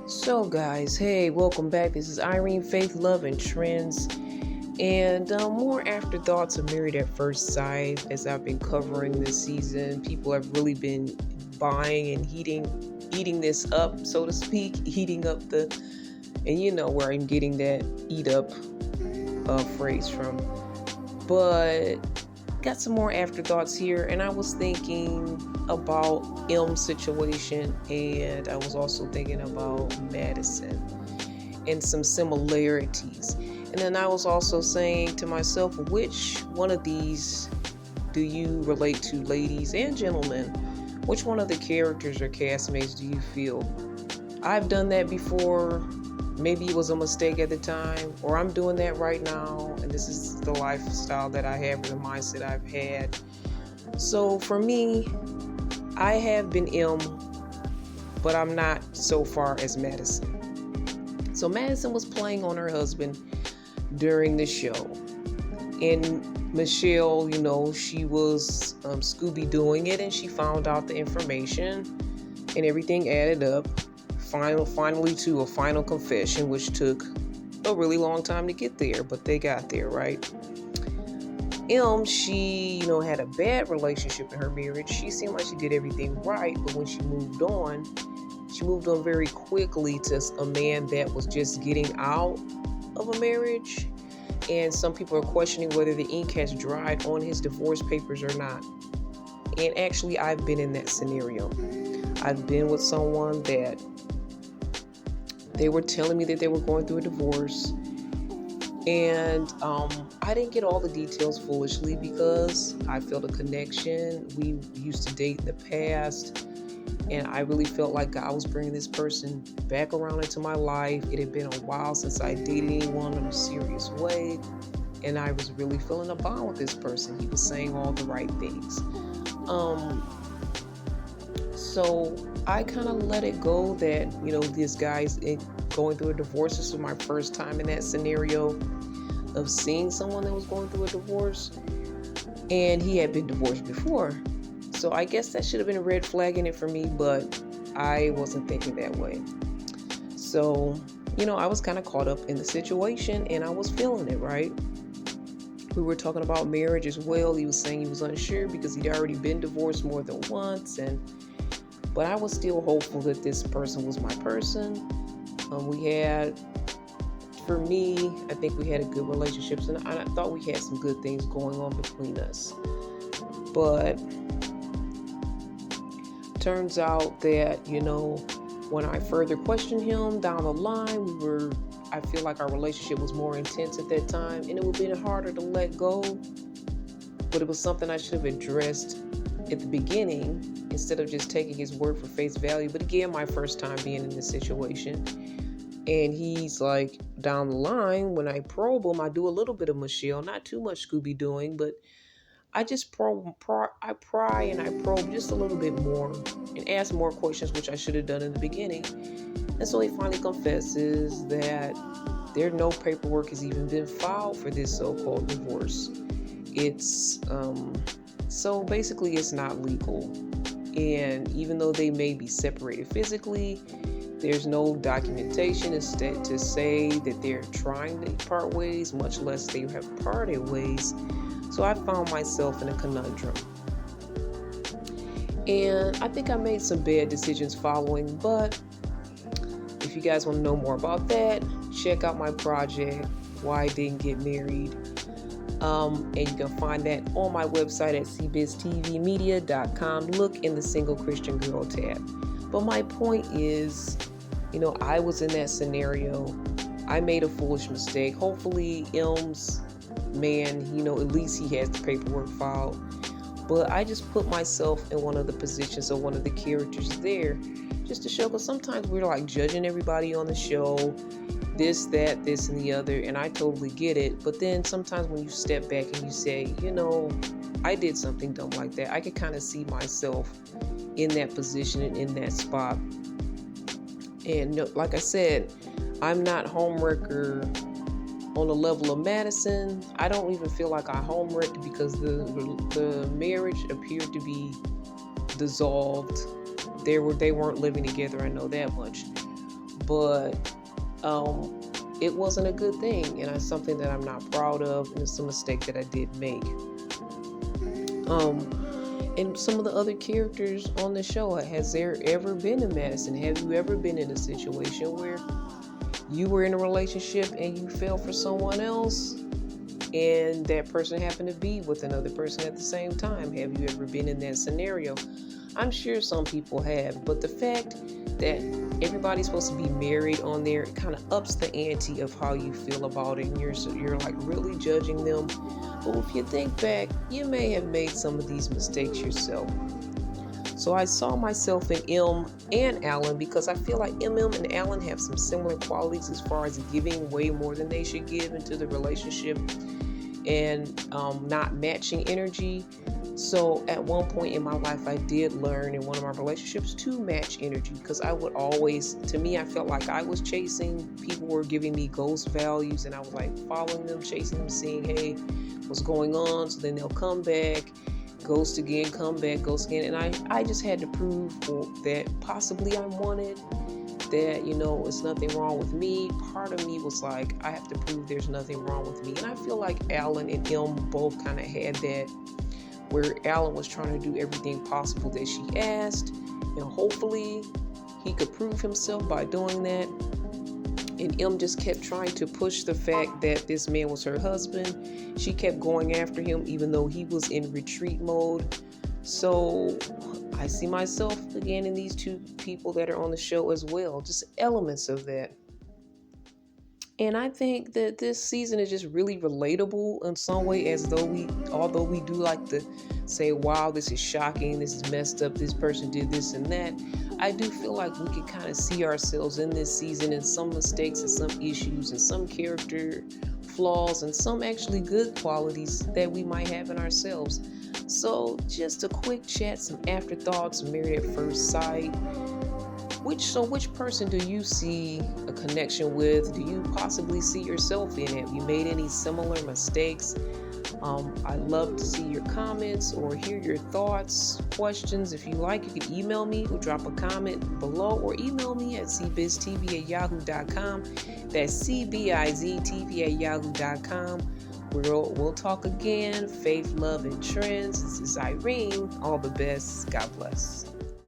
So, guys, hey, welcome back. This is Irene, Faith, Love, and Trends, and more afterthoughts of Married at First Sight. As I've been covering this season, people have really been buying and eating this up, so to speak, heating up and you know where I'm getting that eat up phrase from. But got some more afterthoughts here, and I was thinking about M's situation, and I was also thinking about Madison and some similarities. And then I was also saying to myself, which one of these do you relate to, ladies and gentlemen? Which one of the characters or castmates do you feel? I've done that before. Maybe it was a mistake at the time, or I'm doing that right now, and this is the lifestyle that I have, or the mindset I've had. So for me, I have been M, but I'm not so far as Madison. So Madison was playing on her husband during the show, and Michelle, she was Scooby-Dooing it, and she found out the information, and everything added up. Finally to a final confession, which took a really long time to get there, but they got there, right? She, had a bad relationship in her marriage. She seemed like she did everything right, but when she moved on very quickly to a man that was just getting out of a marriage. And some people are questioning whether the ink has dried on his divorce papers or not. And actually, I've been in that scenario. I've been with someone that they were telling me that they were going through a divorce, and I didn't get all the details foolishly because I felt a connection. We used to date in the past, and I really felt like God was bringing this person back around into my life. It had been a while since I dated anyone in a serious way, and I was really feeling a bond with this person. He was saying all the right things. So I kind of let it go that, this guy's going through a divorce. This was my first time in that scenario of seeing someone that was going through a divorce, and he had been divorced before. So I guess that should have been a red flag in it for me, but I wasn't thinking that way. So, I was kind of caught up in the situation, and I was feeling it, right? We were talking about marriage as well. He was saying he was unsure because he'd already been divorced more than once, but I was still hopeful that this person was my person. For me, I think we had a good relationship, and I thought we had some good things going on between us. But turns out that, when I further questioned him down the line, I feel like our relationship was more intense at that time, and it would have been harder to let go. But it was something I should have addressed at the beginning instead of just taking his word for face value. But again, my first time being in this situation. And he's like, down the line, when I probe him, I do a little bit of Michelle, not too much Scooby-Dooing, but I just I pry and I probe just a little bit more and ask more questions, which I should have done in the beginning. And so he finally confesses that no paperwork has even been filed for this so-called divorce. It's, so basically it's not legal. And even though they may be separated physically, there's no documentation instead to say that they're trying to part ways, much less they have parted ways. So I found myself in a conundrum. And I think I made some bad decisions following, but if you guys want to know more about that, check out my project, Why I Didn't Get Married. And you can find that on my website at cbiztvmedia.com. Look in the Single Christian Girl tab. But my point is, I was in that scenario. I made a foolish mistake. Hopefully, M's man, at least he has the paperwork filed. But I just put myself in one of the positions of one of the characters there just to show, because sometimes we're like judging everybody on the show, this, that, this, and the other, and I totally get it. But then sometimes when you step back and you say, I did something dumb like that, I could kind of see myself in that position and in that spot. And like I said, I'm not homewrecker on the level of Madison. I don't even feel like I homewrecked because the marriage appeared to be dissolved. They weren't living together, I know that much. but it wasn't a good thing, and it's something that I'm not proud of, and it's a mistake that I did make. And some of the other characters on the show, has there ever been a Madison? Have you ever been in a situation where you were in a relationship and you fell for someone else, and that person happened to be with another person at the same time? Have you ever been in that scenario? I'm sure some people have, but the fact that everybody's supposed to be married on there, it kind of ups the ante of how you feel about it, and you're like really judging them. But if you think back, you may have made some of these mistakes yourself. So I saw myself in Em and Alan, because I feel like Emem and Alan have some similar qualities as far as giving way more than they should give into the relationship, and not matching energy. So at one point in my life, I did learn in one of my relationships to match energy, because I would always, to me, I felt like I was chasing, people were giving me ghost values, and I was like following them, chasing them, seeing, hey, what's going on? So then they'll come back, ghost again, come back, ghost again. And I just had to prove that possibly I'm wanted, that, it's nothing wrong with me. Part of me was like, I have to prove there's nothing wrong with me. And I feel like Alan and Em both kind of had that, where Alan was trying to do everything possible that she asked, and hopefully he could prove himself by doing that. And Em just kept trying to push the fact that this man was her husband. She kept going after him even though he was in retreat mode. So I see myself again in these two people that are on the show as well, just elements of that. And I think that this season is just really relatable in some way, although we do like to say, wow, this is shocking, this is messed up, this person did this and that. I do feel like we can kind of see ourselves in this season, and some mistakes and some issues and some character flaws and some actually good qualities that we might have in ourselves. So just a quick chat, some afterthoughts, Married at First Sight. Which person do you see a connection with? Do you possibly see yourself in it? Have you made any similar mistakes? I'd love to see your comments or hear your thoughts, questions. If you like, you can email me or drop a comment below, or email me at cbiztv@yahoo.com. That's cbiztv@yahoo.com. We'll talk again. Faith, love, and trends. This is Irene. All the best. God bless.